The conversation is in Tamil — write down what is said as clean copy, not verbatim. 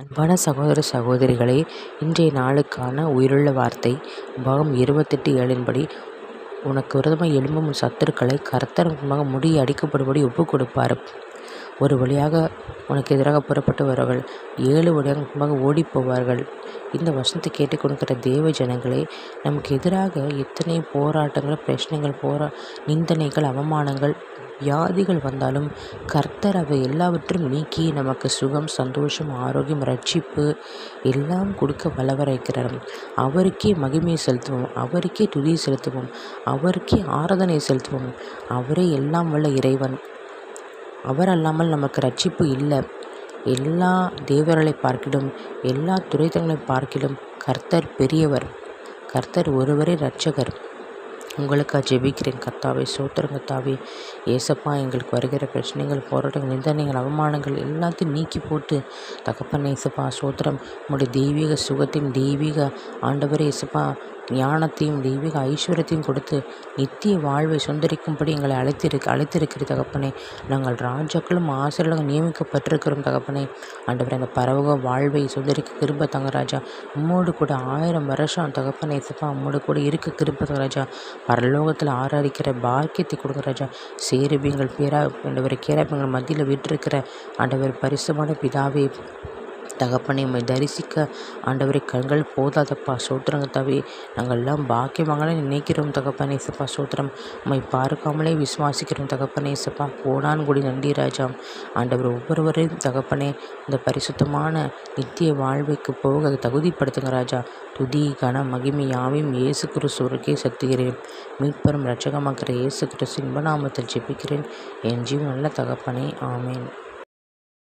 அன்பான சகோதர சகோதரிகளே, இன்றைய நாளுக்கான உயிருள்ள வார்த்தை பாகம் 28:7 உனக்கு விரோதமாய் எழும்பும் உன் சத்துருக்களை கர்த்தர் முன்பாக முடி அடிக்கப்படும்படி ஒப்புக் கொடுப்பார். ஒரு வழியாக உனக்கு எதிராக புறப்பட்டு 7 வழியாக முன்பாக ஓடிப்போவார்கள். இந்த வசனத்தை கேட்டுக்கொண்டிருக்கிற தேவ ஜனங்களே, நமக்கு எதிராக எத்தனை போராட்டங்கள், பிரச்சனைகள், நிந்தனைகள், அவமானங்கள், வியாதிகள் வந்தாலும் கர்த்தர் அவை எல்லாவற்றையும் நீக்கி நமக்கு சுகம், சந்தோஷம், ஆரோக்கியம், ரட்சிப்பு எல்லாம் கொடுக்க வல்லவராயிருக்கிறார். அவருக்கே மகிமையை செலுத்துவோம், அவருக்கே துதியை செலுத்துவோம், அவருக்கே ஆராதனை செலுத்துவோம். அவரே எல்லாம் வல்ல இறைவன். அவர் அல்லாமல் நமக்கு ரட்சிப்பு இல்லை. எல்லா தேவர்களை பார்க்கிலும், எல்லா துரைத்தங்களை பார்க்கிலும் கர்த்தர் பெரியவர். கர்த்தர் ஒருவரே இரட்சகர். உங்களுக்காக ஜெபிக்கிறேன். கர்த்தாவே, ஸ்தோத்திரம் கர்த்தாவே. ஏசப்பா, எங்களுக்கு வருகிற பிரச்சனைகள், போராட்டங்கள், நிந்தனைகள், அவமானங்கள் எல்லாத்தையும் நீக்கி போட்டு தகப்பனே ஏசப்பா ஸ்தோத்திரம். உங்களுடைய தெய்வீக சுகத்தையும், தெய்வீக ஆண்டவரே ஏசப்பா ஞானத்தையும், தெய்வீக ஐஸ்வர்யத்தையும் கொடுத்து நித்திய வாழ்வை சொந்தரிக்கும்படி எங்களை அழைத்திருக்கிற தகப்பனே. நாங்கள் ராஜாக்களும் ஆசிரியர்களும் நியமிக்கப்பட்டிருக்கிறோம் தகப்பனே. ஆண்டவரே, அந்த பரவக வாழ்வை சொந்தரிக்க கிருபை தாங்க ராஜா. உம்மோடு கூட 1000 வருஷம் தகப்பனே ஏசப்பா உம்மோடு கூட இருக்க கிருபை தாங்க ராஜா. பரலோகத்தில் ஆராதிக்கிற பாக்கியத்தை கொடுங்க ராஜா. சேருபீங்கள் ஆண்டவரை கேராபீங்கள் மத்தியில் விட்டிருக்கிற ஆண்டவர் பரிசுமான பிதாவே தகப்பனை உம்மை தரிசிக்க ஆண்டவரை கண்கள் போதாதப்பா. சோத்திரம் கர்த்தாவே. நாங்கள் எல்லாம் பாக்கியமாகவே நினைக்கிறோம் தகப்பனே ஏசப்பா சோத்திரம். உம்மை பார்க்காமலே விசுவாசிக்கிறோம் தகப்பனே ஏசப்பா. கோடான் கூடி நன்றி ராஜா. ஆண்டவர் ஒவ்வொருவரையும் தகப்பனே இந்த பரிசுத்தமான நித்திய வாழ்வைக்கு போக தகுதிப்படுத்துங்க ராஜா. துதி கன மகிமை யாவையும் இயேசு கிறிஸ்துவுக்கே செலுத்துகிறேன். மீட்பெரும் இரட்சகமாகிற இயேசு கிறிஸ்து இன்ப நாமத்தில் ஜெபிக்கிறேன் என் ஜீவன் நல்ல தகப்பனே. ஆமேன்.